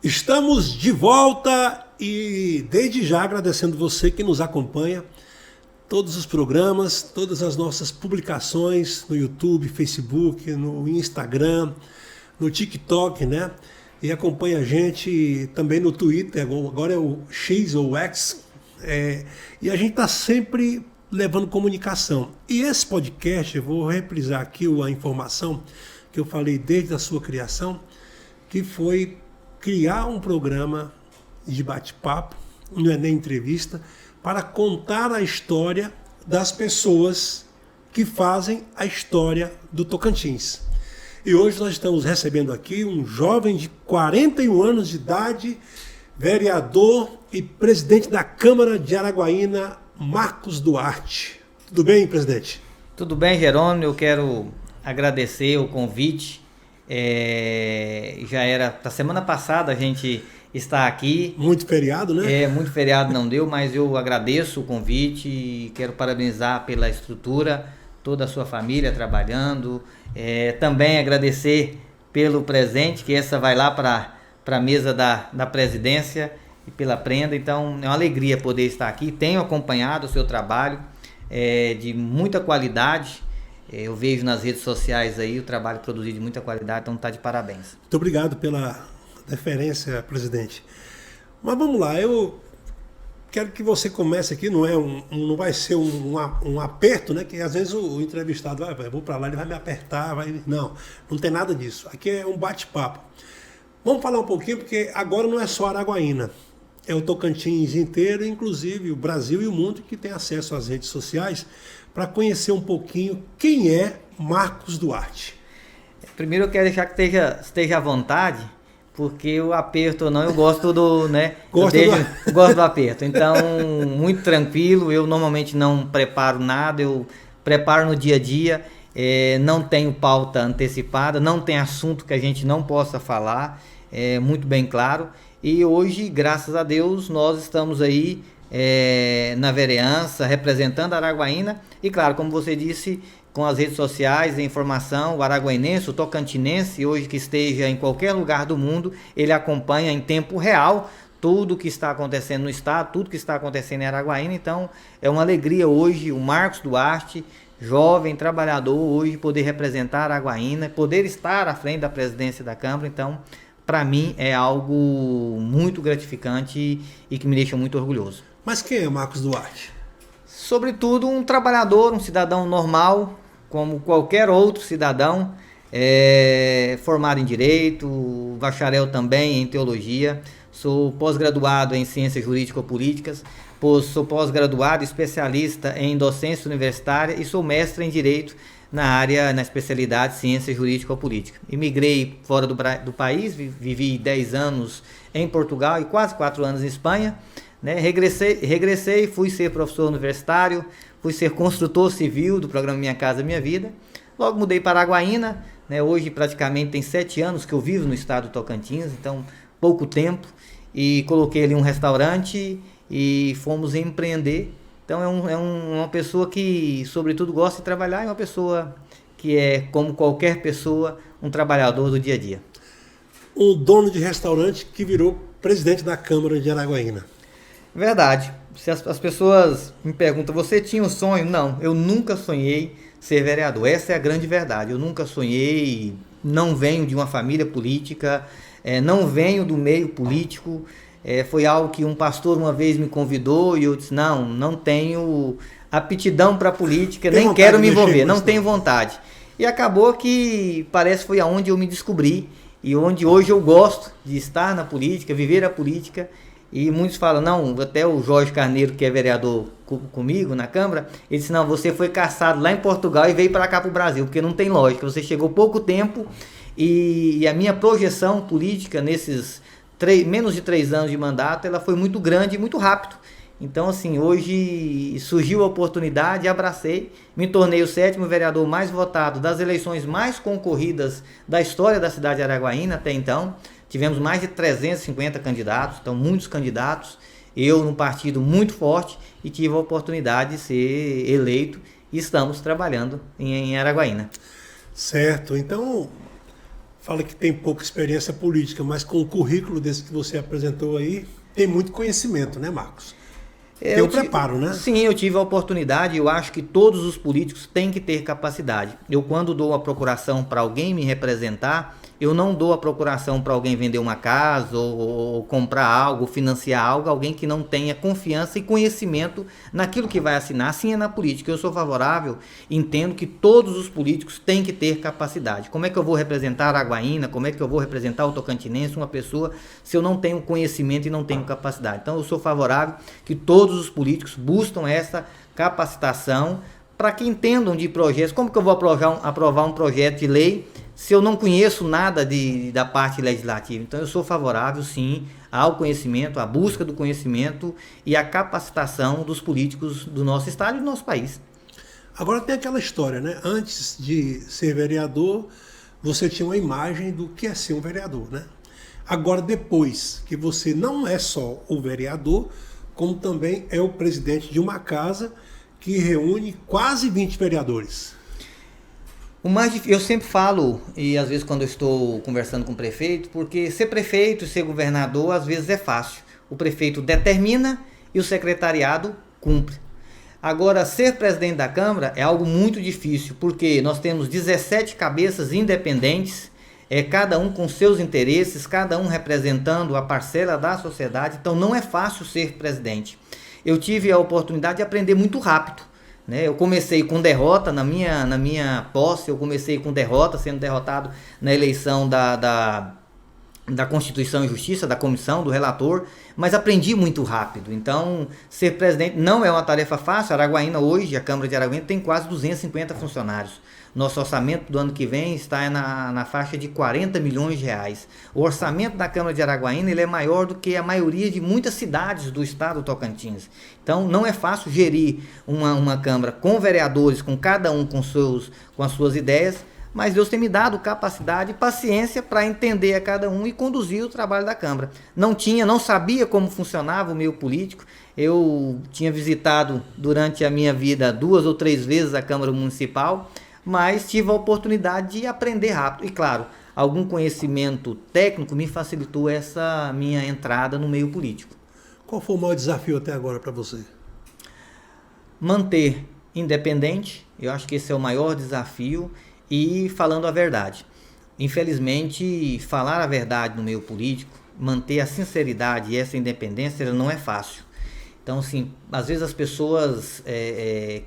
Estamos de volta e desde já agradecendo você que nos acompanha, todos os programas, todas as nossas publicações no YouTube, Facebook, no Instagram, no TikTok, né? E acompanha a gente também no Twitter, agora é o X ou X, e a gente está sempre levando comunicação. E esse podcast, eu vou reprisar aqui a informação que eu falei desde a sua criação, que foi criar um programa de bate-papo, não é nem entrevista, para contar a história das pessoas que fazem a história do Tocantins. E hoje nós estamos recebendo aqui um jovem de 41 anos de idade, vereador e presidente da Câmara de Araguaína, Marcos Duarte. Tudo bem, presidente? Tudo bem, Jerônimo. Eu quero agradecer o convite. Já era da semana passada a gente está aqui. Muito feriado, né? Muito feriado não deu, mas eu agradeço o convite e quero parabenizar pela estrutura, toda a sua família trabalhando. Também agradecer pelo presente, que essa vai lá para a mesa da presidência e pela prenda. Então é uma alegria poder estar aqui. Tenho acompanhado o seu trabalho de muita qualidade. Eu vejo nas redes sociais aí o trabalho produzido de muita qualidade, então está de parabéns. Muito obrigado pela deferência, presidente. Mas vamos lá, eu quero que você comece aqui, não vai ser um aperto, né? Que às vezes o entrevistado eu vou para lá, ele vai me apertar, não tem nada disso. Aqui é um bate-papo. Vamos falar um pouquinho, porque agora não é só Araguaína, é o Tocantins inteiro, inclusive o Brasil e o mundo que tem acesso às redes sociais, para conhecer um pouquinho quem é Marcos Duarte. Primeiro eu quero deixar que esteja à vontade, porque o aperto ou não, eu gosto do, né? Gosto do aperto. Então, muito tranquilo, eu normalmente não preparo nada, eu preparo no dia a dia, não tenho pauta antecipada, não tem assunto que a gente não possa falar, muito bem claro. E hoje, graças a Deus, nós estamos aí na vereança, representando a Araguaína e, claro, como você disse, com as redes sociais, a informação, o araguainense, o tocantinense, hoje que esteja em qualquer lugar do mundo, ele acompanha em tempo real tudo que está acontecendo no estado, tudo que está acontecendo em Araguaína. Então, é uma alegria hoje o Marcos Duarte, jovem, trabalhador, hoje poder representar a Araguaína, poder estar à frente da presidência da Câmara. Então, para mim é algo muito gratificante e que me deixa muito orgulhoso. Mas quem é Marcos Duarte? Sobretudo um trabalhador, um cidadão normal, como qualquer outro cidadão, formado em Direito, bacharel também em Teologia, sou pós-graduado em Ciências Jurídico-Políticas, sou pós-graduado especialista em Docência Universitária e sou mestre em Direito na especialidade Ciências Jurídico-Política. Imigrei fora do país, vivi 10 anos em Portugal e quase 4 anos em Espanha. Né? Regressei, fui ser professor universitário, fui ser construtor civil do programa Minha Casa Minha Vida. Logo mudei para Araguaína, né? Hoje praticamente tem 7 anos que eu vivo no estado do Tocantins, então pouco tempo, e coloquei ali um restaurante e fomos empreender. Então é uma pessoa que sobretudo gosta de trabalhar, é uma pessoa que é, como qualquer pessoa, um trabalhador do dia a dia. Um dono de restaurante que virou presidente da Câmara de Araguaína. Verdade. Se as pessoas me perguntam, você tinha um sonho? Não, eu nunca sonhei ser vereador. Essa é a grande verdade. Eu nunca sonhei, não venho de uma família política, não venho do meio político. Foi algo que um pastor uma vez me convidou e eu disse, não tenho aptidão para política, nem quero me envolver, não tenho vontade. E acabou que parece que foi aonde eu me descobri e onde hoje eu gosto de estar na política, viver a política. E muitos falam, não, até o Jorge Carneiro, que é vereador comigo na Câmara, ele disse, não, você foi caçado lá em Portugal e veio para cá para o Brasil, porque não tem lógica, você chegou pouco tempo e a minha projeção política nesses menos de 3 anos de mandato, ela foi muito grande e muito rápido. Então, assim, hoje surgiu a oportunidade, abracei, me tornei o 7º vereador mais votado das eleições mais concorridas da história da cidade de Araguaína até então. Tivemos mais de 350 candidatos, então muitos candidatos. Eu, num partido muito forte, e tive a oportunidade de ser eleito e estamos trabalhando em Araguaína. Certo, então fala que tem pouca experiência política, mas com o currículo desse que você apresentou aí, tem muito conhecimento, né, Marcos? Tem o preparo, né? Sim, eu tive a oportunidade. Eu acho que todos os políticos têm que ter capacidade. Eu, quando dou a procuração para alguém me representar, eu não dou a procuração para alguém vender uma casa ou comprar algo, financiar algo, alguém que não tenha confiança e conhecimento naquilo que vai assinar. Assim é na política. Eu sou favorável, entendo que todos os políticos têm que ter capacidade. Como é que eu vou representar a Araguaína? Como é que eu vou representar o Tocantinense, uma pessoa, se eu não tenho conhecimento e não tenho capacidade? Então eu sou favorável que todos os políticos buscam essa capacitação para que entendam de projetos. Como que eu vou aprovar um projeto de lei se eu não conheço nada da parte legislativa? Então eu sou favorável, sim, ao conhecimento, à busca do conhecimento e à capacitação dos políticos do nosso estado e do nosso país. Agora tem aquela história, né? Antes de ser vereador, você tinha uma imagem do que é ser um vereador, né? Agora, depois que você não é só o vereador, como também é o presidente de uma casa que reúne quase 20 vereadores. Eu sempre falo, e às vezes quando eu estou conversando com o prefeito, porque ser prefeito e ser governador às vezes é fácil. O prefeito determina e o secretariado cumpre. Agora, ser presidente da Câmara é algo muito difícil, porque nós temos 17 cabeças independentes, cada um com seus interesses, cada um representando a parcela da sociedade, então não é fácil ser presidente. Eu tive a oportunidade de aprender muito rápido. Eu comecei com derrota na minha posse, eu comecei com derrota, sendo derrotado na eleição da Constituição e Justiça, da comissão, do relator, mas aprendi muito rápido. Então, ser presidente não é uma tarefa fácil. Araguaína hoje, a Câmara de Araguaína tem quase 250 funcionários. Nosso orçamento do ano que vem está na faixa de 40 milhões de reais. O orçamento da Câmara de Araguaína ele é maior do que a maioria de muitas cidades do estado do Tocantins. Então não é fácil gerir uma Câmara com vereadores, com cada um com as suas ideias, mas Deus tem me dado capacidade e paciência para entender a cada um e conduzir o trabalho da Câmara. Não sabia como funcionava o meio político. Eu tinha visitado durante a minha vida 2 ou 3 vezes a Câmara Municipal, mas tive a oportunidade de aprender rápido. E claro, algum conhecimento técnico me facilitou essa minha entrada no meio político. Qual foi o maior desafio até agora para você? Manter independente, eu acho que esse é o maior desafio, e falando a verdade. Infelizmente, falar a verdade no meio político, manter a sinceridade e essa independência não é fácil. Então, assim, às vezes as pessoas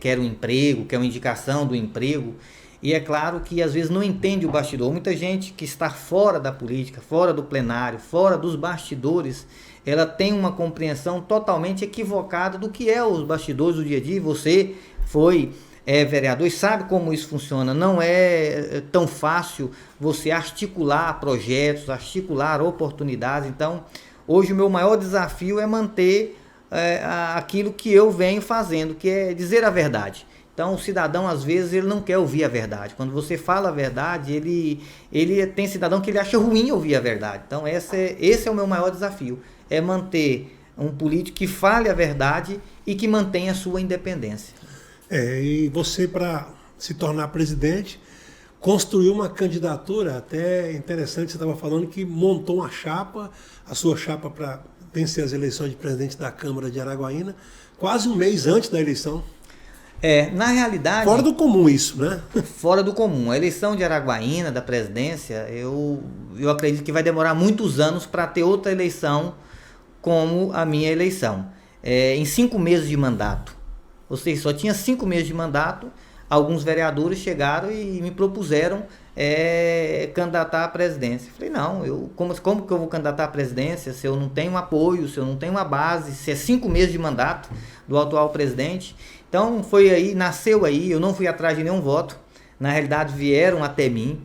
querem um emprego, querem uma indicação do emprego, e é claro que às vezes não entende o bastidor. Muita gente que está fora da política, fora do plenário, fora dos bastidores, ela tem uma compreensão totalmente equivocada do que é os bastidores do dia a dia. Você foi vereador e sabe como isso funciona. Não é tão fácil você articular projetos, articular oportunidades. Então, hoje o meu maior desafio é manter aquilo que eu venho fazendo, que é dizer a verdade. Então o cidadão às vezes ele não quer ouvir a verdade. Quando você fala a verdade, ele tem cidadão que ele acha ruim ouvir a verdade. Então esse é o meu maior desafio, é manter um político que fale a verdade e que mantenha a sua independência. E você, para se tornar presidente, construiu uma candidatura até interessante. Você estava falando que montou uma chapa, a sua chapa para vencer as eleições de presidente da Câmara de Araguaína, quase um mês antes da eleição. Na realidade... Fora do comum isso, né? Fora do comum. A eleição de Araguaína, da presidência, eu acredito que vai demorar muitos anos para ter outra eleição como a minha eleição. Em 5 meses de mandato. Ou seja, só tinha 5 meses de mandato, alguns vereadores chegaram e me propuseram candidatar à presidência. Falei, não, como que eu vou candidatar à presidência se eu não tenho apoio, se eu não tenho uma base, se é 5 meses de mandato do atual presidente? Então nasceu aí, eu não fui atrás de nenhum voto, na realidade vieram até mim,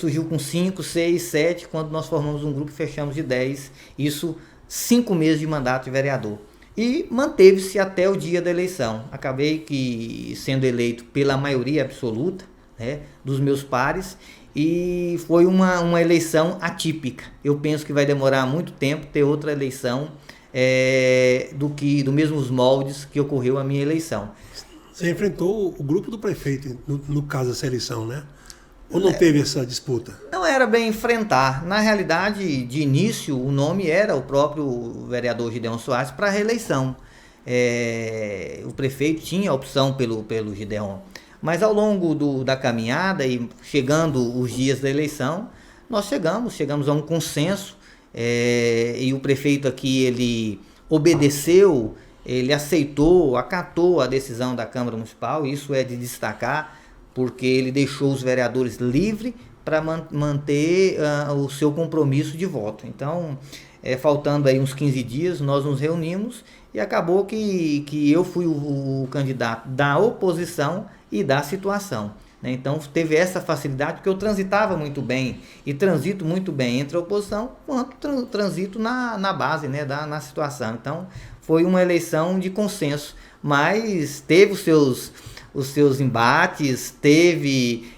surgiu com 5, 6, 7, quando nós formamos um grupo e fechamos de 10, isso 5 meses de mandato de vereador. E manteve-se até o dia da eleição. Acabei sendo eleito pela maioria absoluta, dos meus pares, e foi uma eleição atípica. Eu penso que vai demorar muito tempo ter outra eleição do mesmos moldes que ocorreu a minha eleição. Você enfrentou o grupo do prefeito, no caso dessa eleição, né? Ou não teve essa disputa? Não era bem enfrentar. Na realidade, de início, o nome era o próprio vereador Gideon Soares para a reeleição. O prefeito tinha a opção pelo Gideon. Mas ao longo da caminhada e chegando os dias da eleição, nós chegamos a um consenso, e o prefeito aqui, ele obedeceu, ele aceitou, acatou a decisão da Câmara Municipal. Isso é de destacar, porque ele deixou os vereadores livres para manter o seu compromisso de voto. Então, faltando aí uns 15 dias, nós nos reunimos e acabou que eu fui o candidato da oposição e da situação, né? Então, teve essa facilidade, porque eu transitava muito bem e transito muito bem entre a oposição, quanto transito na base, né, na situação. Então, foi uma eleição de consenso, mas teve os seus embates, teve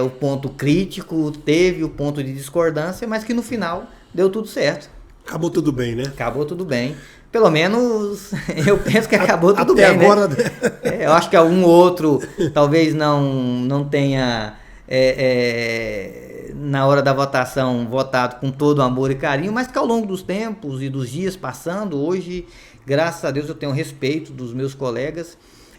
o ponto crítico, teve o ponto de discordância, mas que no final deu tudo certo. Acabou tudo bem, né? Acabou tudo bem. Pelo menos eu penso que acabou tudo Até bem, agora, né? Eu acho que algum outro talvez não tenha, na hora da votação, votado com todo amor e carinho, mas que ao longo dos tempos e dos dias passando, hoje, graças a Deus, eu tenho respeito dos meus colegas.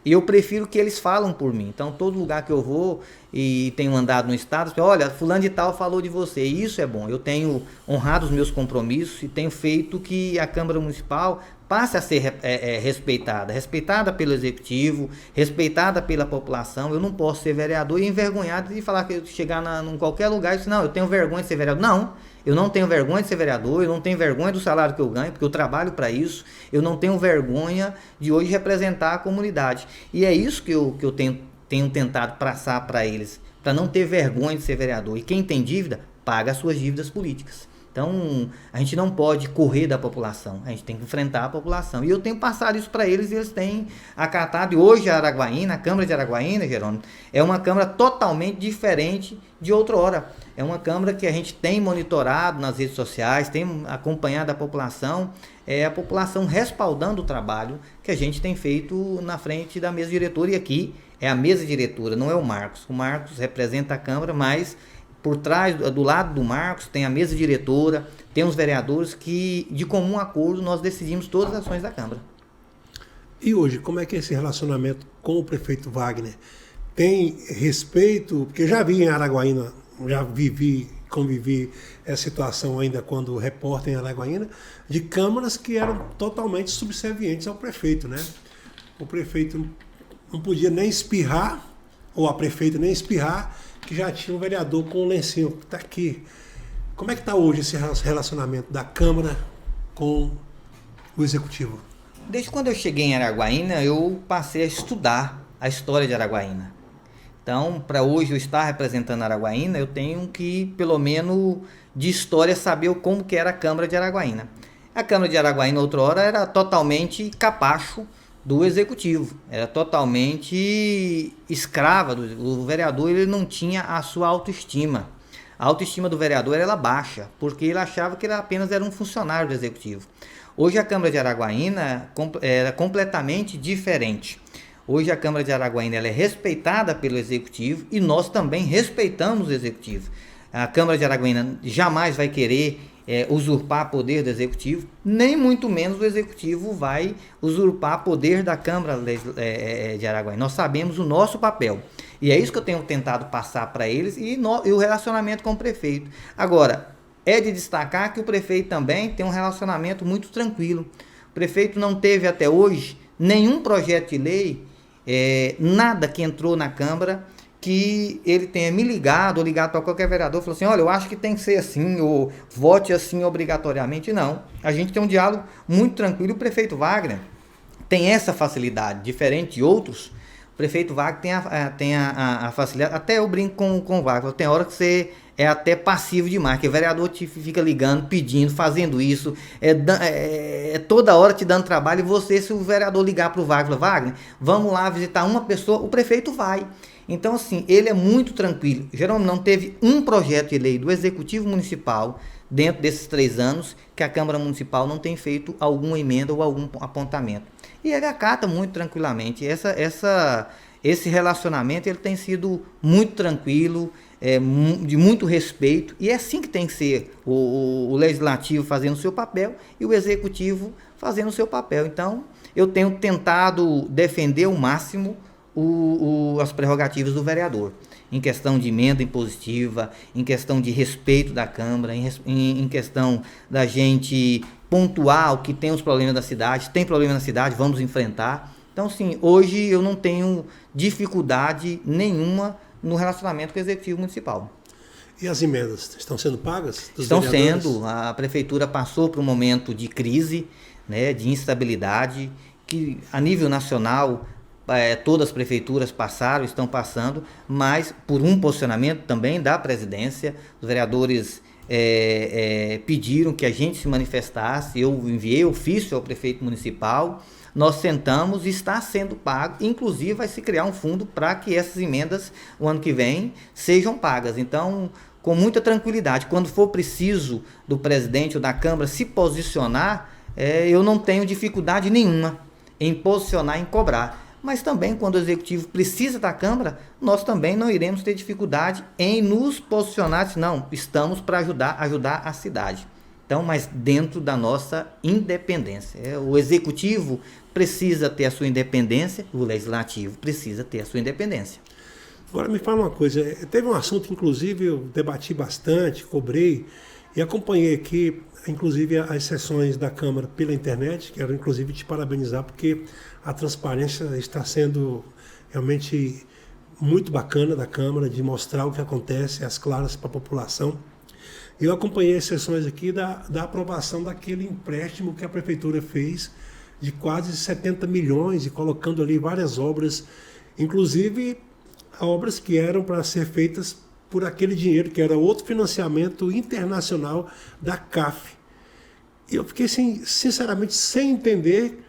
E eu prefiro que eles falam por mim. Então, todo lugar que eu vou e tenho andado no estado, olha, fulano de tal falou de você. E isso é bom. Eu tenho honrado os meus compromissos e tenho feito que a Câmara Municipal passe a ser respeitada pelo Executivo, respeitada pela população. Eu não posso ser vereador e envergonhado de falar que eu chegar em qualquer lugar e dizer, não, eu tenho vergonha de ser vereador. Não. Eu não tenho vergonha de ser vereador, eu não tenho vergonha do salário que eu ganho, porque eu trabalho para isso. Eu não tenho vergonha de hoje representar a comunidade. E é isso que eu tenho tentado passar para eles, para não ter vergonha de ser vereador. E quem tem dívida, paga as suas dívidas políticas. Então, a gente não pode correr da população, a gente tem que enfrentar a população. E eu tenho passado isso para eles e eles têm acatado. E hoje a Araguaína, a Câmara de Araguaína, Jerônimo, é uma Câmara totalmente diferente de outrora. É uma Câmara que a gente tem monitorado nas redes sociais, tem acompanhado a população respaldando o trabalho que a gente tem feito na frente da mesa diretora. E aqui é a mesa diretora, não é o Marcos. O Marcos representa a Câmara, mas por trás, do lado do Marcos, tem a mesa diretora, tem os vereadores que, de comum acordo, nós decidimos todas as ações da Câmara. E hoje, como é que é esse relacionamento com o prefeito Wagner? Tem respeito? Porque já vi em Araguaína, já convivi essa situação ainda quando repórter em Araguaína, de câmaras que eram totalmente subservientes ao prefeito, né? O prefeito não podia nem espirrar, ou a prefeita nem espirrar, que já tinha um vereador com um lencinho que está aqui. Como é que está hoje esse relacionamento da Câmara com o Executivo? Desde quando eu cheguei em Araguaína, eu passei a estudar a história de Araguaína. Então, para hoje eu estar representando Araguaína, eu tenho que, pelo menos de história, saber como que era a Câmara de Araguaína. A Câmara de Araguaína, outrora, era totalmente capacho do Executivo, era totalmente escrava. O vereador, ele não tinha a sua autoestima. A autoestima do vereador era baixa, porque ele achava que ele apenas era um funcionário do Executivo. Hoje a Câmara de Araguaína era completamente diferente. Hoje a Câmara de Araguaína ela é respeitada pelo Executivo e nós também respeitamos o Executivo. A Câmara de Araguaína jamais vai querer usurpar poder do Executivo, nem muito menos o Executivo vai usurpar poder da Câmara de Araguaína. Nós sabemos o nosso papel. E é isso que eu tenho tentado passar para eles e o relacionamento com o prefeito. Agora, é de destacar que o prefeito também tem um relacionamento muito tranquilo. O prefeito não teve até hoje nenhum projeto de lei, nada que entrou na Câmara que ele tenha me ligado ou ligado para qualquer vereador e falou assim, olha, eu acho que tem que ser assim, ou vote assim obrigatoriamente. Não, a gente tem um diálogo muito tranquilo. O prefeito Wagner tem essa facilidade, diferente de outros. O prefeito Wagner tem a facilidade, até eu brinco com o Wagner, tem hora que você é até passivo demais, que o vereador te fica ligando, pedindo, fazendo isso, toda hora te dando trabalho, e você, se o vereador ligar para o Wagner, Wagner, vamos lá visitar uma pessoa, o prefeito vai. Então, assim, ele é muito tranquilo. Geralmente não teve um projeto de lei do Executivo Municipal dentro desses 3 anos que a Câmara Municipal não tem feito alguma emenda ou algum apontamento. E ele acata muito tranquilamente. esse relacionamento ele tem sido muito tranquilo, de muito respeito, e é assim que tem que ser o legislativo fazendo o seu papel e o executivo fazendo o seu papel. Então, eu tenho tentado defender ao máximo as prerrogativas do vereador, em questão de emenda impositiva, em questão de respeito da Câmara, em questão da gente pontuar o que tem os problemas da cidade. Tem problema na cidade, vamos enfrentar. Então, sim, hoje eu não tenho dificuldade nenhuma no relacionamento com o Executivo Municipal. E as emendas estão sendo pagas? Estão sendo. A Prefeitura passou por um momento de crise, né, de instabilidade, que a nível nacional todas as prefeituras passaram, estão passando, mas por um posicionamento também da presidência, os vereadores pediram que a gente se manifestasse, eu enviei ofício ao prefeito municipal, nós sentamos e está sendo pago, inclusive vai se criar um fundo para que essas emendas, o ano que vem, sejam pagas. Então, com muita tranquilidade, quando for preciso do presidente ou da Câmara se posicionar, eu não tenho dificuldade nenhuma em posicionar, em cobrar. Mas também, quando o Executivo precisa da Câmara, nós também não iremos ter dificuldade em nos posicionar, não, estamos para ajudar a cidade. Então, mas dentro da nossa independência. O Executivo precisa ter a sua independência, o Legislativo precisa ter a sua independência. Agora me fala uma coisa, teve um assunto, inclusive, eu debati bastante, cobrei e acompanhei aqui, inclusive, as sessões da Câmara pela internet, quero inclusive te parabenizar, porque a transparência está sendo realmente muito bacana da Câmara, de mostrar o que acontece, às claras para a população. Eu acompanhei as sessões aqui da aprovação daquele empréstimo que a Prefeitura fez de quase 70 milhões e colocando ali várias obras, inclusive obras que eram para ser feitas por aquele dinheiro, que era outro financiamento internacional da CAF. E eu fiquei, sinceramente, sem entender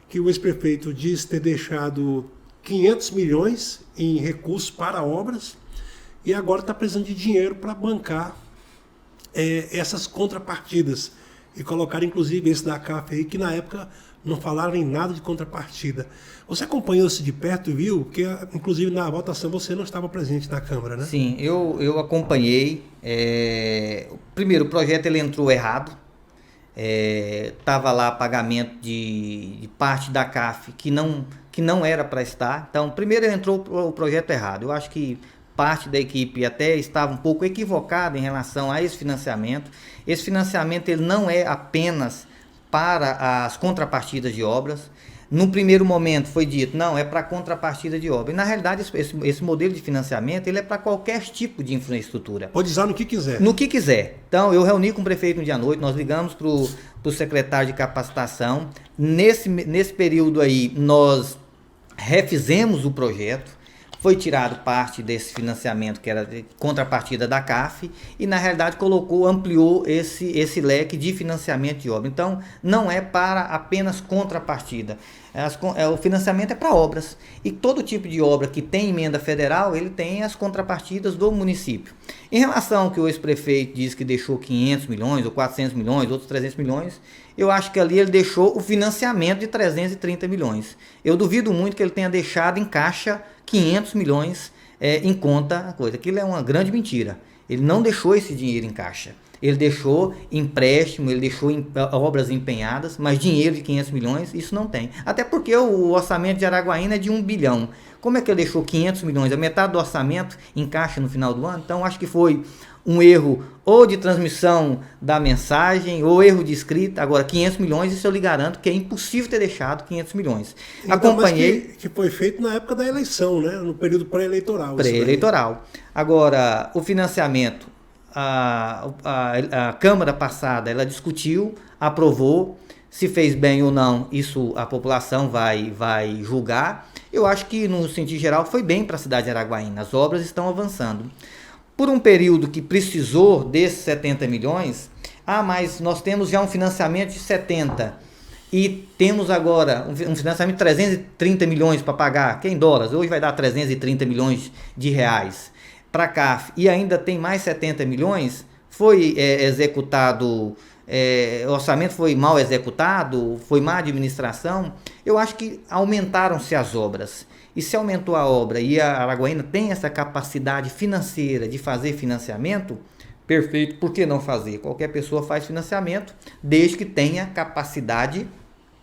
que o ex-prefeito diz ter deixado 500 milhões em recursos para obras e agora está precisando de dinheiro para bancar essas contrapartidas e colocar inclusive esse da CAF aí, que na época não falaram em nada de contrapartida. Você acompanhou isso de perto e viu? Porque inclusive na votação você não estava presente na Câmara, né? Sim, eu acompanhei. Primeiro, o projeto ele entrou errado. Estava lá pagamento de parte da CAF que não era para estar. Então, primeiro entrou o projeto errado. Eu acho que parte da equipe até estava um pouco equivocada em relação a esse financiamento. Esse financiamento ele não é apenas para as contrapartidas de obras. No primeiro momento foi dito, não, é para contrapartida de obra. E na realidade esse modelo de financiamento ele é para qualquer tipo de infraestrutura. Pode usar no que quiser. No que quiser. Então eu reuni com o prefeito no dia à noite, nós ligamos para o secretário de capacitação. Nesse período aí nós refizemos o projeto. Foi tirado parte desse financiamento que era de contrapartida da CAF e na realidade ampliou esse leque de financiamento de obra. Então não é para apenas contrapartida, o financiamento é para obras e todo tipo de obra que tem emenda federal ele tem as contrapartidas do município. Em relação ao que o ex-prefeito disse que deixou 500 milhões ou 400 milhões, outros 300 milhões, eu acho que ali ele deixou o financiamento de 330 milhões. Eu duvido muito que ele tenha deixado em caixa 500 milhões em conta, coisa. Aquilo é uma grande mentira. Ele não deixou esse dinheiro em caixa. Ele deixou empréstimo, ele deixou obras empenhadas, mas dinheiro de 500 milhões, isso não tem. Até porque o orçamento de Araguaína é de 1 bilhão. Como é que ele deixou 500 milhões, a metade do orçamento, em caixa no final do ano? Então, acho que foi um erro ou de transmissão da mensagem, ou erro de escrita. Agora, 500 milhões, isso eu lhe garanto que é impossível ter deixado 500 milhões. Acompanhei. Que foi feito na época da eleição, né? No período pré-eleitoral. Pré-eleitoral. Agora, o financiamento, a Câmara passada, ela discutiu, aprovou, se fez bem ou não, isso a população vai julgar. Eu acho que, no sentido geral, foi bem para a cidade de Araguaína. As obras estão avançando. Por um período que precisou desses 70 milhões, mas nós temos já um financiamento de 70 e temos agora um financiamento de 330 milhões para pagar, que é em dólares, hoje vai dar 330 milhões de reais para a CAF e ainda tem mais 70 milhões, foi executado, o orçamento foi mal executado, foi má administração, eu acho que aumentaram-se as obras. E se aumentou a obra e a Araguaína tem essa capacidade financeira de fazer financiamento, perfeito, por que não fazer? Qualquer pessoa faz financiamento, desde que tenha capacidade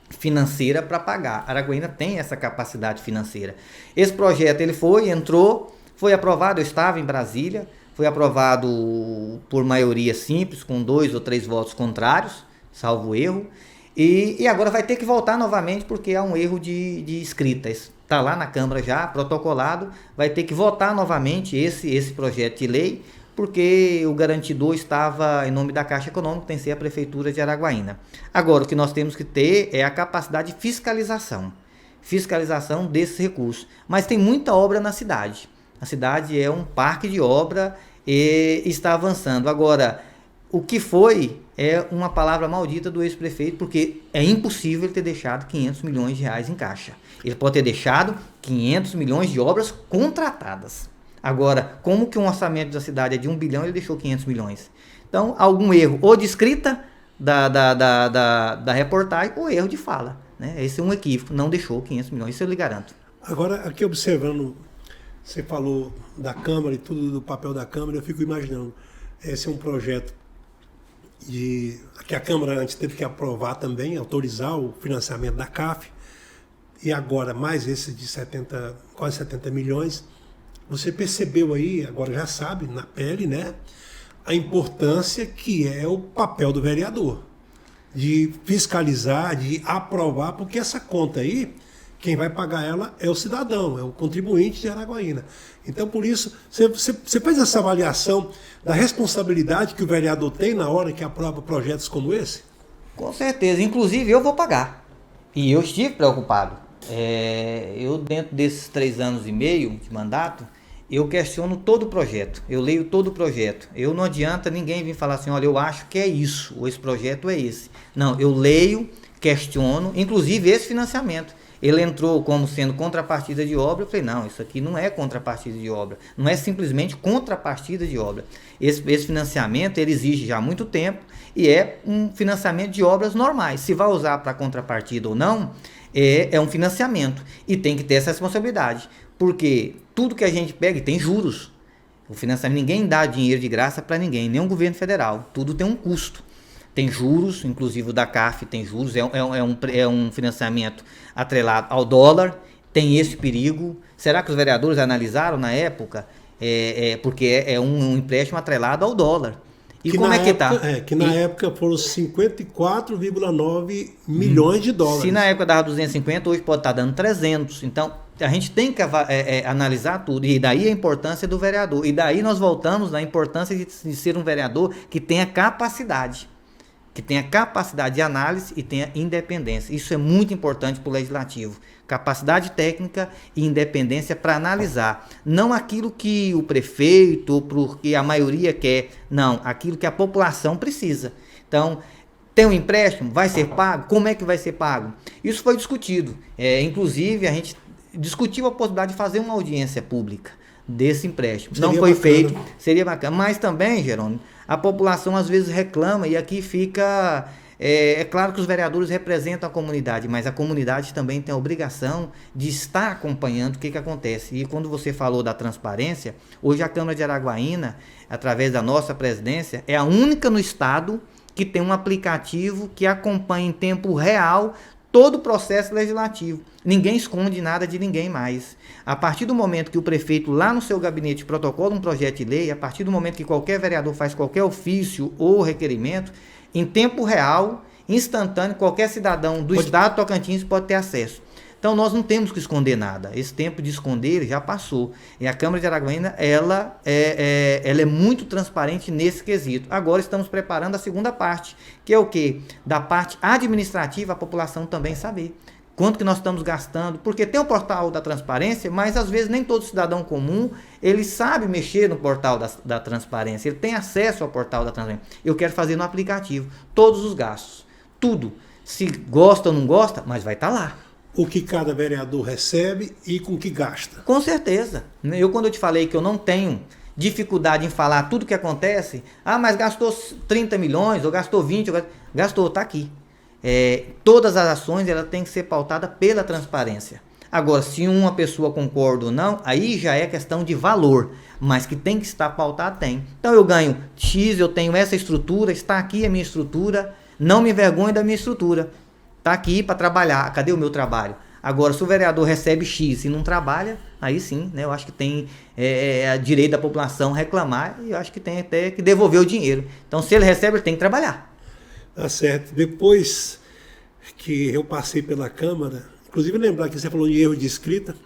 financeira para pagar. A Araguaína tem essa capacidade financeira. Esse projeto ele entrou, foi aprovado, eu estava em Brasília, foi aprovado por maioria simples, com 2 ou 3 votos contrários, salvo erro, e agora vai ter que voltar novamente porque há um erro de escrita. Está lá na Câmara já, protocolado, vai ter que votar novamente esse projeto de lei, porque o garantidor estava em nome da Caixa Econômica, tem que ser a Prefeitura de Araguaína. Agora, o que nós temos que ter é a capacidade de fiscalização desses recursos. Mas tem muita obra na cidade. A cidade é um parque de obra e está avançando. Agora, o que foi é uma palavra maldita do ex-prefeito, porque é impossível ele ter deixado 500 milhões de reais em caixa. Ele pode ter deixado 500 milhões de obras contratadas. Agora, como que um orçamento da cidade é de 1 bilhão, ele deixou 500 milhões? Então, algum erro ou de escrita da reportagem ou erro de fala. Né? Esse é um equívoco, não deixou 500 milhões, isso eu lhe garanto. Agora, aqui observando, você falou da Câmara e tudo do papel da Câmara, eu fico imaginando, esse é um projeto que a Câmara antes teve que aprovar também, autorizar o financiamento da CAF, e agora mais esse de quase 70 milhões, você percebeu aí, agora já sabe, na pele, né, a importância que é o papel do vereador, de fiscalizar, de aprovar, porque essa conta aí, quem vai pagar ela é o cidadão, é o contribuinte de Araguaína. Então, por isso, você faz essa avaliação da responsabilidade que o vereador tem na hora que aprova projetos como esse? Com certeza, inclusive eu vou pagar. E eu estive preocupado. Eu, dentro desses 3 anos e meio de mandato, eu questiono todo o projeto, eu leio todo o projeto. Não adianta ninguém vir falar assim, olha, eu acho que é isso, ou esse projeto é esse. Não, eu leio, questiono, inclusive esse financiamento. Ele entrou como sendo contrapartida de obra, eu falei, não, isso aqui não é contrapartida de obra, não é simplesmente contrapartida de obra. Esse financiamento, ele exige já há muito tempo e é um financiamento de obras normais. Se vai usar para contrapartida ou não, é um financiamento e tem que ter essa responsabilidade, porque tudo que a gente pega tem juros. O financiamento, ninguém dá dinheiro de graça para ninguém, nem o governo federal, tudo tem um custo. Tem juros, inclusive o da CAF tem juros, é um financiamento atrelado ao dólar, tem esse perigo. Será que os vereadores analisaram na época? Porque é um empréstimo atrelado ao dólar. E como é que está? Que na época foram 54,9 milhões de dólares. Se na época dava 250, hoje pode estar dando 300. Então, a gente tem que analisar tudo. E daí a importância do vereador. E daí nós voltamos na importância de ser um vereador que tenha capacidade. Que tenha capacidade de análise e tenha independência. Isso é muito importante para o legislativo. Capacidade técnica e independência para analisar. Não aquilo que o prefeito ou porque a maioria quer. Não, aquilo que a população precisa. Então, tem um empréstimo? Vai ser pago? Como é que vai ser pago? Isso foi discutido. Inclusive, a gente discutiu a possibilidade de fazer uma audiência pública desse empréstimo. Não foi feito. Seria bacana. Mas também, Jerônimo, a população às vezes reclama e aqui fica... É claro que os vereadores representam a comunidade, mas a comunidade também tem a obrigação de estar acompanhando o que acontece. E quando você falou da transparência, hoje a Câmara de Araguaína, através da nossa presidência, é a única no estado que tem um aplicativo que acompanha em tempo real todo o processo legislativo. Ninguém esconde nada de ninguém mais. A partir do momento que o prefeito lá no seu gabinete protocola um projeto de lei, a partir do momento que qualquer vereador faz qualquer ofício ou requerimento, em tempo real, instantâneo, qualquer cidadão do estado de Tocantins pode ter acesso. Então nós não temos que esconder nada. Esse tempo de esconder já passou. E a Câmara de Araguaína, ela é muito transparente nesse quesito. Agora estamos preparando a segunda parte, que é o quê? Da parte administrativa, a população também saber quanto que nós estamos gastando, porque tem o portal da transparência, mas às vezes nem todo cidadão comum, ele sabe mexer no portal da transparência, ele tem acesso ao portal da transparência. Eu quero fazer no aplicativo, todos os gastos, tudo. Se gosta ou não gosta, mas vai estar lá. O que cada vereador recebe e com que gasta. Com certeza. Quando eu te falei que eu não tenho dificuldade em falar tudo que acontece, mas gastou 30 milhões, ou gastou 20, gastou, está aqui. Todas as ações ela tem que ser pautada pela transparência. Agora, se uma pessoa concorda ou não, aí já é questão de valor, mas que tem que estar pautado, tem. Então eu ganho X, eu tenho essa estrutura, está aqui a minha estrutura, não me envergonhe da minha estrutura, está aqui para trabalhar, cadê o meu trabalho? Agora, se o vereador recebe X e não trabalha, aí sim, né, eu acho que tem a direito da população reclamar e eu acho que tem até que devolver o dinheiro. Então, se ele recebe, ele tem que trabalhar. Tá certo. Depois que eu passei pela Câmara, inclusive lembrar que você falou de erro de escrita,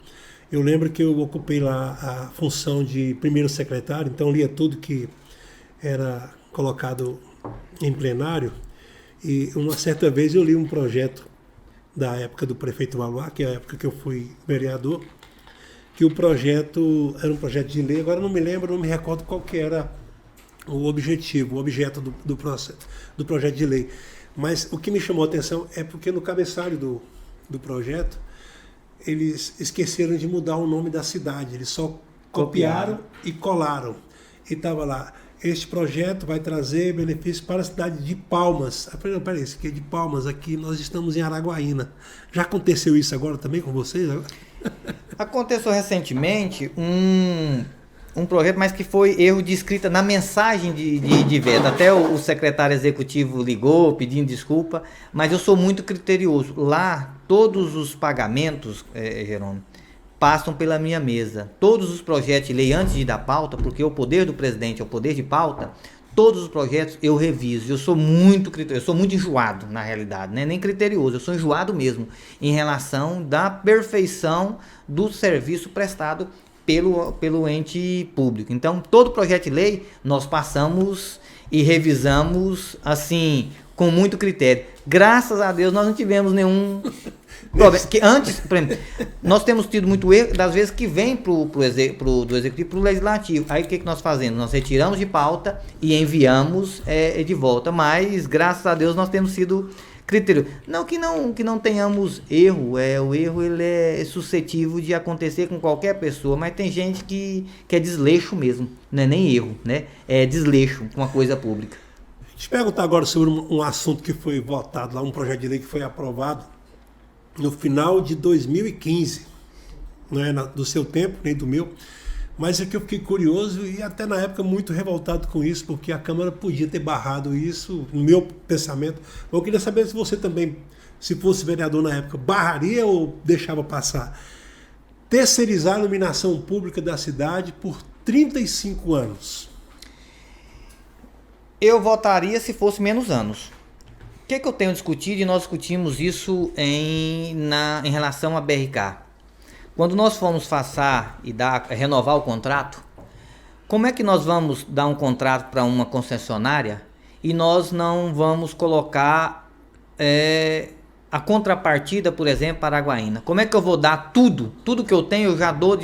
eu lembro que eu ocupei lá a função de primeiro secretário, então lia tudo que era colocado em plenário, e uma certa vez eu li um projeto da época do prefeito Valois, que é a época que eu fui vereador, que o projeto era um projeto de lei, agora não me lembro, não me recordo qual que era o objetivo, o objeto do projeto de lei. Mas o que me chamou a atenção é porque no cabeçalho do projeto, eles esqueceram de mudar o nome da cidade, eles só copiaram e colaram. E estava lá, este projeto vai trazer benefícios para a cidade de Palmas. Eu falei, não, peraí, isso aqui é de Palmas, aqui nós estamos em Araguaína. Já aconteceu isso agora também com vocês? Aconteceu recentemente um projeto, mas que foi erro de escrita na mensagem de veto. Até o secretário executivo ligou pedindo desculpa, mas eu sou muito criterioso. Lá, todos os pagamentos, Jerônimo, passam pela minha mesa. Todos os projetos de lei, antes de dar pauta, porque o poder do presidente é o poder de pauta, todos os projetos eu reviso. Eu sou muito criterioso, eu sou muito enjoado, na realidade, né? Nem criterioso, eu sou enjoado mesmo, em relação da perfeição do serviço prestado pelo ente público. Então, todo projeto de lei nós passamos e revisamos assim, com muito critério. Graças a Deus nós não tivemos nenhum problema. Que antes, por exemplo, nós temos tido muito erro das vezes que vem do executivo para o legislativo. Aí o que nós fazemos? Nós retiramos de pauta e enviamos de volta. Mas graças a Deus nós temos sido criteriosos. Não que não tenhamos erro. O erro ele é suscetível de acontecer com qualquer pessoa, mas tem gente que é desleixo mesmo. Não é nem erro, né? É desleixo com a coisa pública. Deixa eu perguntar agora sobre um assunto que foi votado lá, um projeto de lei que foi aprovado no final de 2015, não é do seu tempo, nem do meu, mas é que eu fiquei curioso e até na época muito revoltado com isso, porque a Câmara podia ter barrado isso, no meu pensamento. Eu queria saber se você também, se fosse vereador na época, barraria ou deixava passar. Terceirizar a iluminação pública da cidade por 35 anos. Eu votaria se fosse menos anos. O que eu tenho discutido, e nós discutimos isso em relação à BRK. Quando nós fomos passar e renovar o contrato, como é que nós vamos dar um contrato para uma concessionária e nós não vamos colocar a contrapartida, por exemplo, para Araguaína? Como é que eu vou dar tudo que eu tenho, eu já dou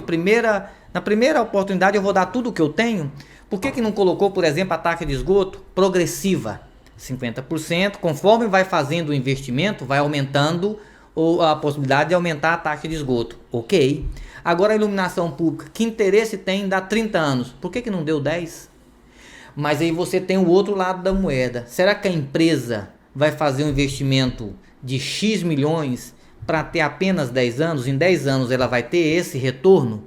na primeira oportunidade eu vou dar tudo que eu tenho? Por que não colocou, por exemplo, a taxa de esgoto progressiva? 50%, conforme vai fazendo o investimento, vai aumentando a possibilidade de aumentar a taxa de esgoto. Ok. Agora a iluminação pública, que interesse tem em dar 30 anos? Por que não deu 10? Mas aí você tem o outro lado da moeda. Será que a empresa vai fazer um investimento de X milhões para ter apenas 10 anos? Em 10 anos ela vai ter esse retorno?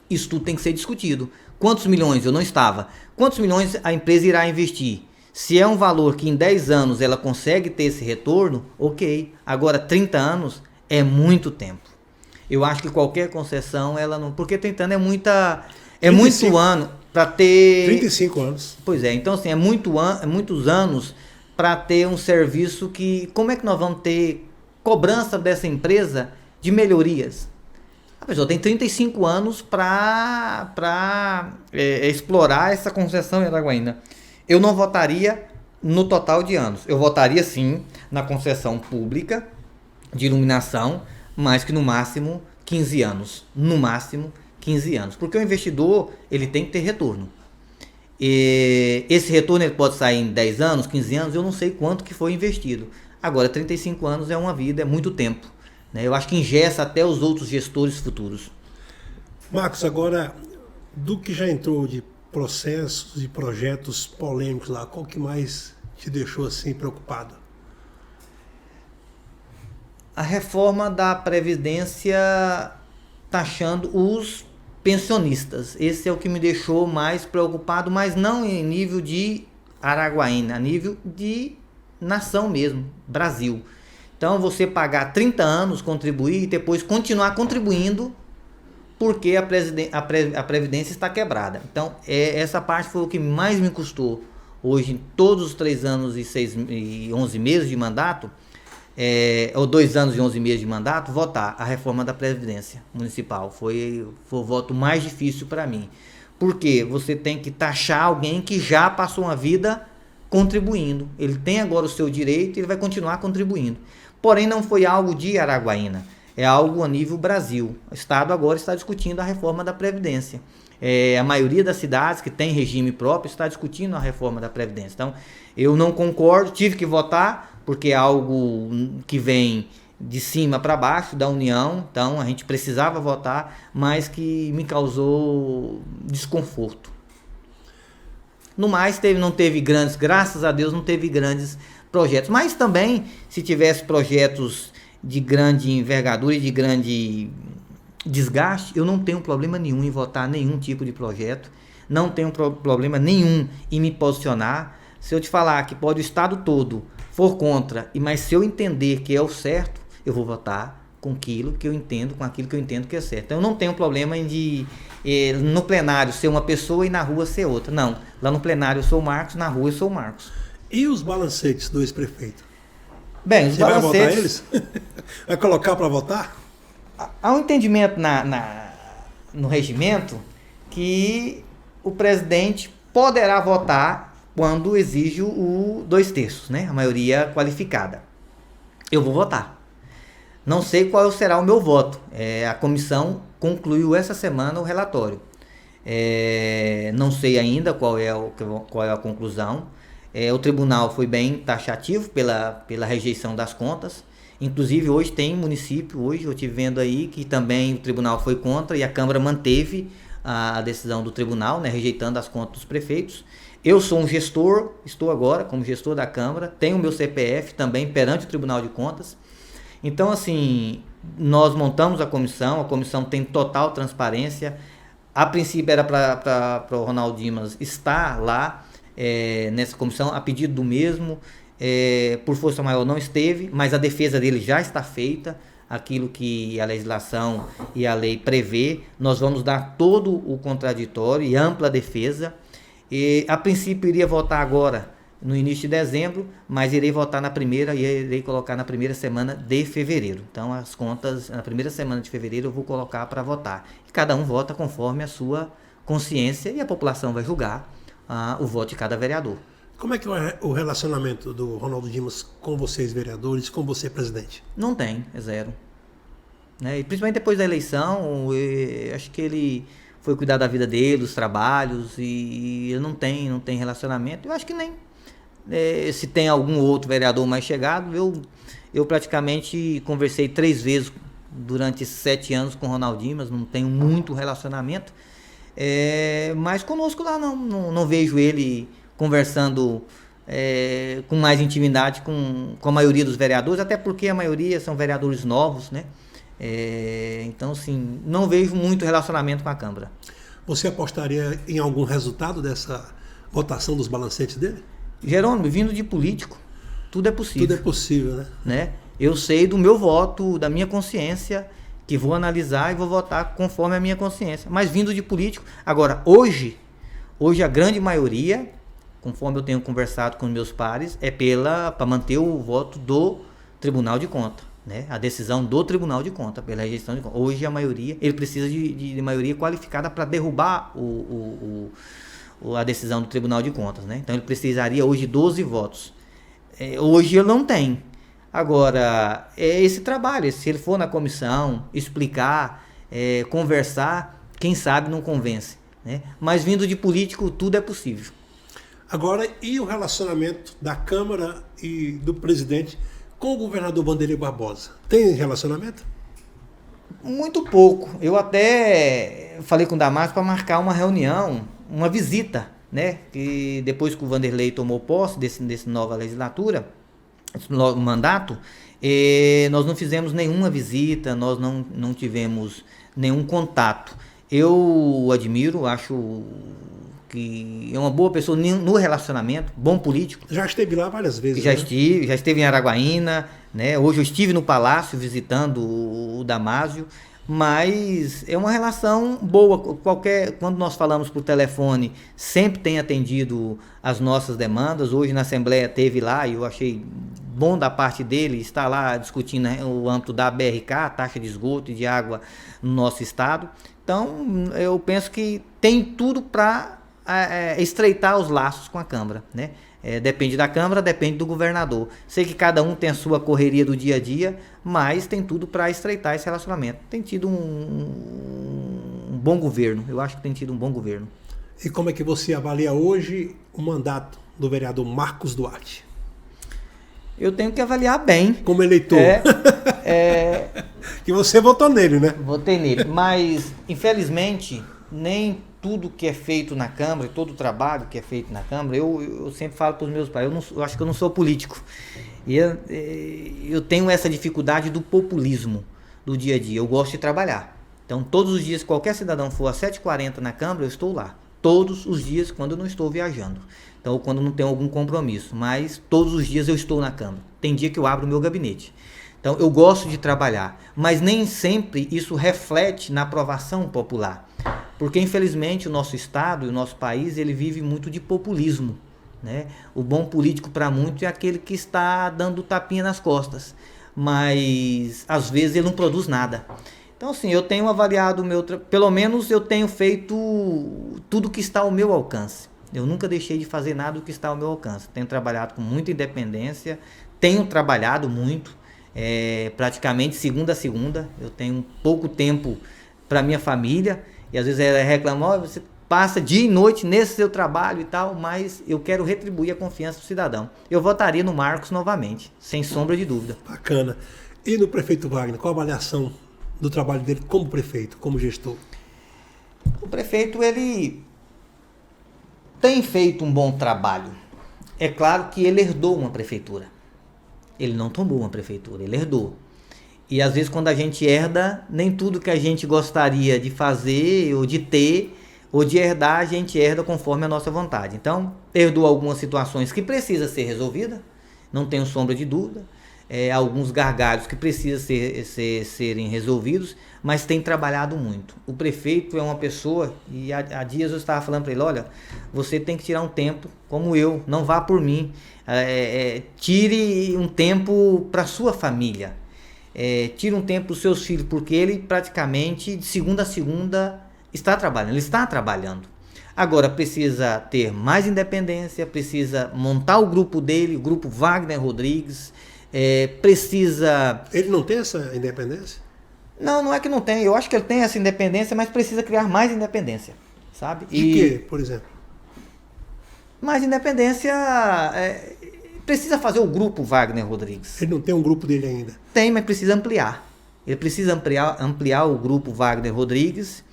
Isso tudo tem que ser discutido. Quantos milhões? Eu não estava. Quantos milhões a empresa irá investir? Se é um valor que em 10 anos ela consegue ter esse retorno, ok. Agora 30 anos é muito tempo. Eu acho que qualquer concessão, ela não... Porque 30 anos é muito ano para ter... 35 anos. Pois é, então assim, muitos anos para ter um serviço que... Como é que nós vamos ter cobrança dessa empresa de melhorias? A pessoa tem 35 anos para explorar essa concessão em Araguaína. Eu não votaria no total de anos. Eu votaria sim na concessão pública de iluminação, mas que no máximo 15 anos. No máximo 15 anos. Porque o investidor ele tem que ter retorno. E esse retorno ele pode sair em 10 anos, 15 anos, eu não sei quanto que foi investido. Agora, 35 anos é uma vida, é muito tempo. Eu acho que engessa até os outros gestores futuros. Marcos, agora, do que já entrou de processos e projetos polêmicos lá, qual que mais te deixou assim preocupado? A reforma da Previdência taxando os pensionistas. Esse é o que me deixou mais preocupado, mas não em nível de Araguaína, a nível de nação mesmo, Brasil. Então você pagar 30 anos, contribuir e depois continuar contribuindo porque a Previdência está quebrada. Então essa parte foi o que mais me custou hoje em todos os 3 anos e 11 meses de mandato, ou 2 anos e 11 meses de mandato, votar a reforma da Previdência Municipal. Foi o voto mais difícil para mim. Porque você tem que taxar alguém que já passou uma vida contribuindo. Ele tem agora o seu direito e ele vai continuar contribuindo. Porém, não foi algo de Araguaína. É algo a nível Brasil. O Estado agora está discutindo a reforma da Previdência. A maioria das cidades que tem regime próprio está discutindo a reforma da Previdência. Então, eu não concordo, tive que votar, porque é algo que vem de cima para baixo da União, então a gente precisava votar, mas que me causou desconforto. No mais, não teve grandes, graças a Deus, não teve grandes projetos. Mas também, se tivesse projetos de grande envergadura e de grande desgaste, eu não tenho problema nenhum em votar nenhum tipo de projeto, não tenho problema nenhum em me posicionar. Se eu te falar que pode o Estado todo for contra, mas se eu entender que é o certo, eu vou votar com aquilo que eu entendo, que é certo. Então eu não tenho problema em no plenário ser uma pessoa e na rua ser outra. Não, lá no plenário eu sou o Marcos, na rua eu sou o Marcos. E os balancetes do ex-prefeito? Bem, os Você balancetes... vai votar eles? Vai colocar para votar? Há um entendimento no regimento que o presidente poderá votar quando exige o 2/3, né? A maioria qualificada. Eu vou votar. Não sei qual será o meu voto. A comissão concluiu essa semana o relatório. Não sei ainda qual é a conclusão. O tribunal foi bem taxativo pela rejeição das contas. Inclusive hoje tem município, hoje eu estive vendo aí que também o tribunal foi contra e a Câmara manteve a decisão do tribunal, né, rejeitando as contas dos prefeitos. Eu sou um gestor, estou agora como gestor da Câmara, tenho o meu CPF também perante o Tribunal de Contas. Então, assim, nós montamos a comissão tem total transparência. A princípio era para o Ronaldo Dimas estar lá nessa comissão, a pedido do mesmo. Por força maior não esteve, mas a defesa dele já está feita, aquilo que a legislação e a lei prevê. Nós vamos dar todo o contraditório e ampla defesa. A princípio iria votar agora no início de dezembro, mas irei votar irei colocar na primeira semana de fevereiro. Então as contas na primeira semana de fevereiro eu vou colocar para votar. E cada um vota conforme a sua consciência e a população vai julgar o voto de cada vereador. Como é que é o relacionamento do Ronaldo Dimas com vocês, vereadores, com você, presidente? não tem, é zero. E principalmente depois da eleição, acho que ele foi cuidar da vida dele, dos trabalhos, e não tem relacionamento. Eu acho que nem se tem algum outro vereador mais chegado, eu praticamente conversei 3 vezes durante esses 7 anos com o Ronaldo Dimas, não tenho muito relacionamento, mas conosco lá não vejo ele conversando com mais intimidade com a maioria dos vereadores, até porque a maioria são vereadores novos, né? Então, assim, não vejo muito relacionamento com a Câmara. Você apostaria em algum resultado dessa votação dos balancetes dele? Jerônimo, vindo de político, tudo é possível. Tudo é possível, né? Eu sei do meu voto, da minha consciência, que vou analisar e vou votar conforme a minha consciência. Mas vindo de político, agora, hoje a grande maioria, conforme eu tenho conversado com meus pares, para manter o voto do Tribunal de Contas, né? A decisão do Tribunal de Contas, pela rejeição de contas. Hoje a maioria, ele precisa de maioria qualificada para derrubar a decisão do Tribunal de Contas, né? Então ele precisaria hoje de 12 votos. Hoje ele não tem. Agora, esse trabalho, se ele for na comissão, explicar, conversar, quem sabe não convence, né? Mas vindo de político, tudo é possível. Agora, e o relacionamento da Câmara e do presidente com o governador Wanderlei Barbosa? Tem relacionamento? Muito pouco. Eu até falei com o Damasio para marcar uma reunião, uma visita, né? Que depois que o Wanderlei tomou posse dessa nova legislatura, mandato, nós não fizemos nenhuma visita, nós não tivemos nenhum contato. Eu o admiro, acho que é uma boa pessoa no relacionamento, bom político. Já esteve lá várias vezes. Já esteve em Araguaína, né? Hoje eu estive no Palácio visitando o Damásio, mas é uma relação boa. Quando nós falamos por telefone, sempre tem atendido as nossas demandas. Hoje na Assembleia teve lá e eu achei bom da parte dele estar lá discutindo, né, o âmbito da BRK, a taxa de esgoto e de água no nosso estado. Então eu penso que tem tudo para estreitar os laços com a Câmara, né? Depende da Câmara, depende do governador. Sei que cada um tem a sua correria do dia a dia, mas tem tudo para estreitar esse relacionamento. Tem tido um bom governo, eu acho que tem tido um bom governo. E como é que você avalia hoje o mandato do vereador Marcos Duarte? Eu tenho que avaliar bem. Como eleitor. Que você votou nele, né? Votei nele, mas infelizmente nem tudo que é feito na Câmara, todo o trabalho que é feito na Câmara, eu sempre falo para os meus pais, eu acho que eu não sou político. E eu tenho essa dificuldade do populismo do dia a dia. Eu gosto de trabalhar. Então, todos os dias, qualquer cidadão for às 7h40 na Câmara, eu estou lá. Todos os dias, quando eu não estou viajando. Então, ou quando eu não tenho algum compromisso. Mas todos os dias eu estou na Câmara. Tem dia que eu abro o meu gabinete. Então, eu gosto de trabalhar. Mas nem sempre isso reflete na aprovação popular. Porque, infelizmente, o nosso Estado e o nosso país, ele vive muito de populismo, né? O bom político, para muitos, é aquele que está dando tapinha nas costas. Mas, às vezes, ele não produz nada. Então, assim, eu tenho avaliado pelo menos eu tenho feito tudo que está ao meu alcance. Eu nunca deixei de fazer nada do que está ao meu alcance. Tenho trabalhado com muita independência, tenho trabalhado muito, praticamente segunda a segunda. Eu tenho pouco tempo para minha família, e às vezes ela reclama, você passa dia e noite nesse seu trabalho e tal, mas eu quero retribuir a confiança do cidadão. Eu votaria no Marcos novamente, sem sombra de dúvida. Bacana. E no prefeito Wagner, qual a avaliação do trabalho dele como prefeito, como gestor? O prefeito, ele tem feito um bom trabalho. É claro que ele herdou uma prefeitura. Ele não tomou uma prefeitura, ele herdou. E às vezes quando a gente herda, nem tudo que a gente gostaria de fazer, ou de ter, ou de herdar, a gente herda conforme a nossa vontade. Então, herdou algumas situações que precisam ser resolvidas, não tenho sombra de dúvida. Alguns gargalos que precisam serem resolvidos, mas tem trabalhado muito. O prefeito é uma pessoa, e há dias eu estava falando para ele, olha, você tem que tirar um tempo, como eu, não vá por mim, tire um tempo para sua família, tire um tempo para os seus filhos, porque ele praticamente de segunda a segunda está trabalhando, ele está trabalhando. Agora precisa ter mais independência, precisa montar o grupo dele, o grupo Wagner Rodrigues, precisa... Ele não tem essa independência? Não é que não tem. Eu acho que ele tem essa independência, mas precisa criar mais independência, sabe? De quê, por exemplo? Mais independência... precisa fazer o grupo Wagner Rodrigues. Ele não tem um grupo dele ainda? Tem, mas precisa ampliar. Ele precisa ampliar o grupo Wagner Rodrigues,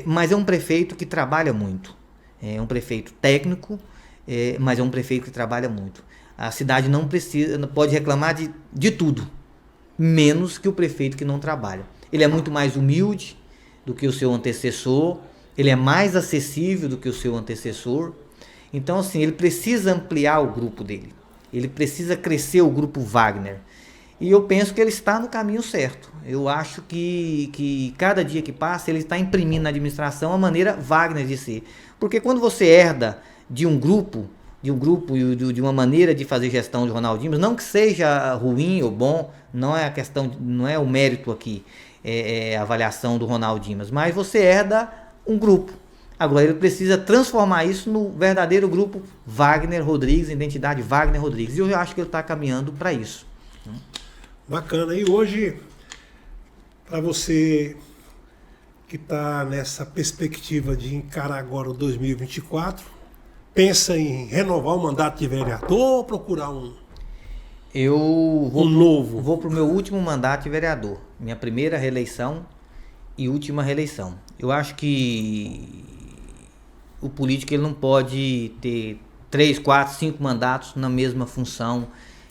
mas é um prefeito que trabalha muito. É um prefeito técnico, mas é um prefeito que trabalha muito. A cidade não pode reclamar de tudo, menos que o prefeito que não trabalha. Ele é muito mais humilde do que o seu antecessor, ele é mais acessível do que o seu antecessor. Então, assim, ele precisa ampliar o grupo dele, ele precisa crescer o grupo Wagner. E eu penso que ele está no caminho certo. Eu acho que cada dia que passa, ele está imprimindo na administração a maneira Wagner de ser. Porque quando você herda de um grupo e de uma maneira de fazer gestão de Ronaldo Dimas, não que seja ruim ou bom, não é a questão, não é o mérito aqui, a avaliação do Ronaldo Dimas, mas você herda um grupo. Agora ele precisa transformar isso no verdadeiro grupo Wagner Rodrigues, identidade Wagner Rodrigues, e eu acho que ele está caminhando para isso. Bacana. E hoje, para você que está nessa perspectiva de encarar agora o 2024, pensa em renovar o mandato de vereador ou procurar um novo? Vou para o meu último mandato de vereador. Minha primeira reeleição e última reeleição. Eu acho que o político ele não pode ter 3, 4, 5 mandatos na mesma função.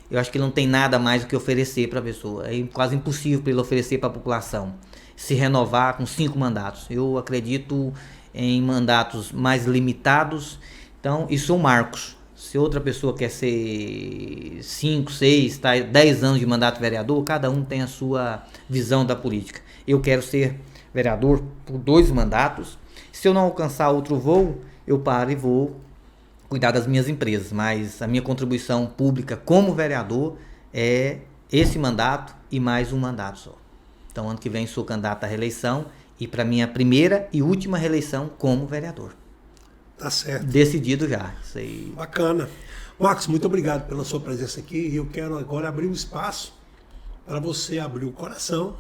eu acho que ele não tem nada mais do que oferecer para a pessoa. É quase impossível para ele oferecer para a população se renovar com 5 mandatos. Eu acredito em mandatos mais limitados. Então, e sou Marcos. Se outra pessoa quer ser 5, 6, 10 anos de mandato vereador, cada um tem a sua visão da política. Eu quero ser vereador por 2 mandatos. Se eu não alcançar outro voo, eu paro e vou cuidar das minhas empresas. Mas a minha contribuição pública como vereador é esse mandato e mais um mandato só. Então, ano que vem sou candidato à reeleição e para minha primeira e última reeleição como vereador. Tá certo. Decidido já. Isso aí. Bacana. Marcos, muito obrigado pela sua presença aqui. E eu quero agora abrir um espaço para você abrir o coração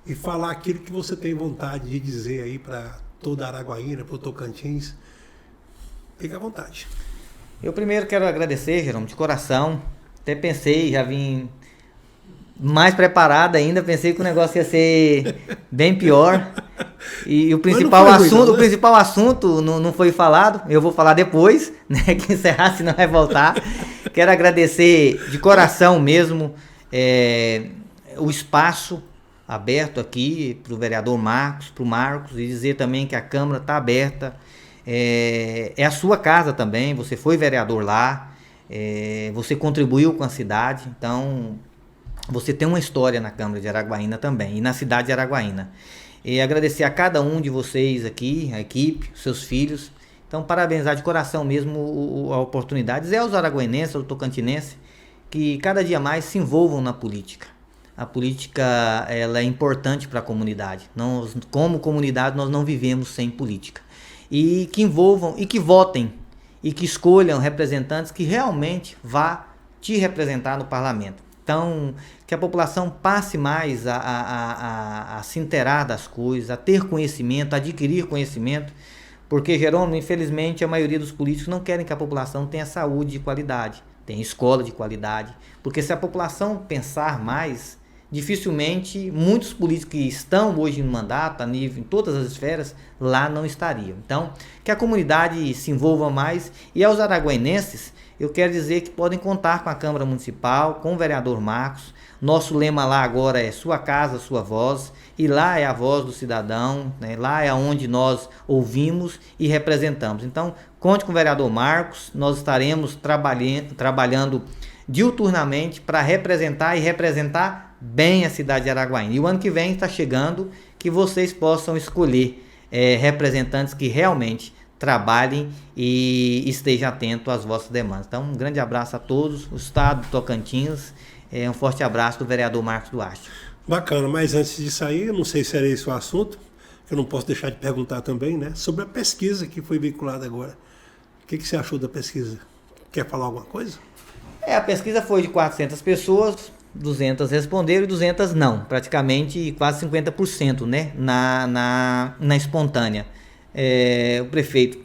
e falar aquilo que você tem vontade de dizer aí para toda a Araguaína, para o Tocantins. Fique à vontade. Eu primeiro quero agradecer, Jerônimo, de coração. Até pensei, já vim mais preparado ainda, pensei que o negócio ia ser bem pior. E o principal assunto não foi falado, eu vou falar depois, né? Que encerrar, senão vai voltar. Quero agradecer de coração mesmo o espaço aberto aqui para o vereador Marcos, para o Marcos, e dizer também que a Câmara está aberta. É a sua casa também, você foi vereador lá, você contribuiu com a cidade, então você tem uma história na Câmara de Araguaína também, e na cidade de Araguaína. E agradecer a cada um de vocês aqui, a equipe, os seus filhos. Então, parabenizar de coração mesmo a oportunidade. Dizer aos araguainenses, aos tocantinenses, que cada dia mais se envolvam na política. A política, ela é importante para a comunidade. Nós, como comunidade, nós não vivemos sem política. E que envolvam e que votem e que escolham representantes que realmente vá te representar no parlamento. Então, que a população passe mais a se inteirar das coisas, a ter conhecimento, a adquirir conhecimento, porque, Jerônimo, infelizmente, a maioria dos políticos não querem que a população tenha saúde de qualidade, tenha escola de qualidade, porque se a população pensar mais, dificilmente muitos políticos que estão hoje no mandato, a nível, em todas as esferas, lá não estariam. Então, que a comunidade se envolva mais, e aos araguainenses, eu quero dizer que podem contar com a Câmara Municipal, com o vereador Marcos. Nosso lema lá agora é sua casa, sua voz, e lá é a voz do cidadão, né? Lá é onde nós ouvimos e representamos. Então, conte com o vereador Marcos, nós estaremos trabalhando diuturnamente para representar e representar bem a cidade de Araguaína. E o ano que vem está chegando, que vocês possam escolher representantes que realmente trabalhem e estejam atentos às vossas demandas. Então, um grande abraço a todos, o Estado do Tocantins, um forte abraço do vereador Marcos Duarte. Bacana, mas antes de sair, eu não sei se era esse o assunto, que eu não posso deixar de perguntar também, né? Sobre a pesquisa que foi veiculada agora. O que você achou da pesquisa? Quer falar alguma coisa? A pesquisa foi de 400 pessoas, 200 responderam e 200 não, praticamente quase 50%, né? Na espontânea. O prefeito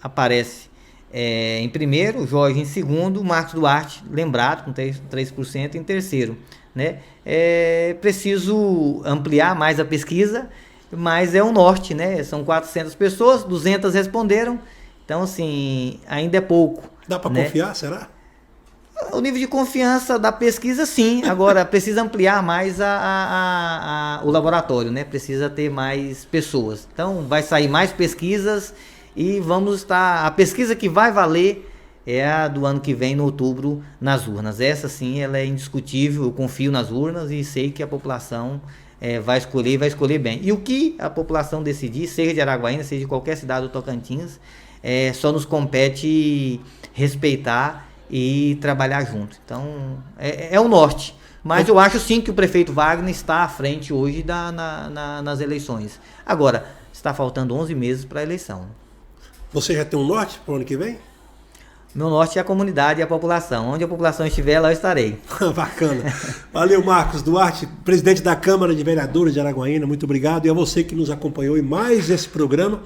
aparece em primeiro, o Jorge em segundo, o Marcos Duarte, lembrado, com 3% em terceiro. Né? Preciso ampliar mais a pesquisa, mas é o norte, né? São 400 pessoas, 200 responderam, então assim, ainda é pouco. Dá para confiar, será? O nível de confiança da pesquisa, sim. Agora, precisa ampliar mais o laboratório, né? Precisa ter mais pessoas. Então, vai sair mais pesquisas e vamos estar... A pesquisa que vai valer é a do ano que vem, no outubro, nas urnas. Essa, sim, ela é indiscutível. Eu confio nas urnas e sei que a população vai escolher e vai escolher bem. E o que a população decidir, seja de Araguaína, seja de qualquer cidade do Tocantins, só nos compete respeitar e trabalhar junto. Então, é o norte. Mas eu acho sim que o prefeito Wagner está à frente hoje nas eleições. Agora, está faltando 11 meses para a eleição. Você já tem um norte para o ano que vem? Meu norte é a comunidade e a população. Onde a população estiver, lá eu estarei. Bacana. Valeu, Marcos Duarte, presidente da Câmara de Vereadores de Araguaína. Muito obrigado. E a você que nos acompanhou em mais esse programa.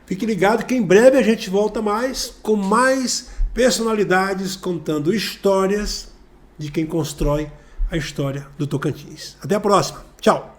Fique ligado que em breve a gente volta mais com mais personalidades contando histórias de quem constrói a história do Tocantins. Até a próxima. Tchau.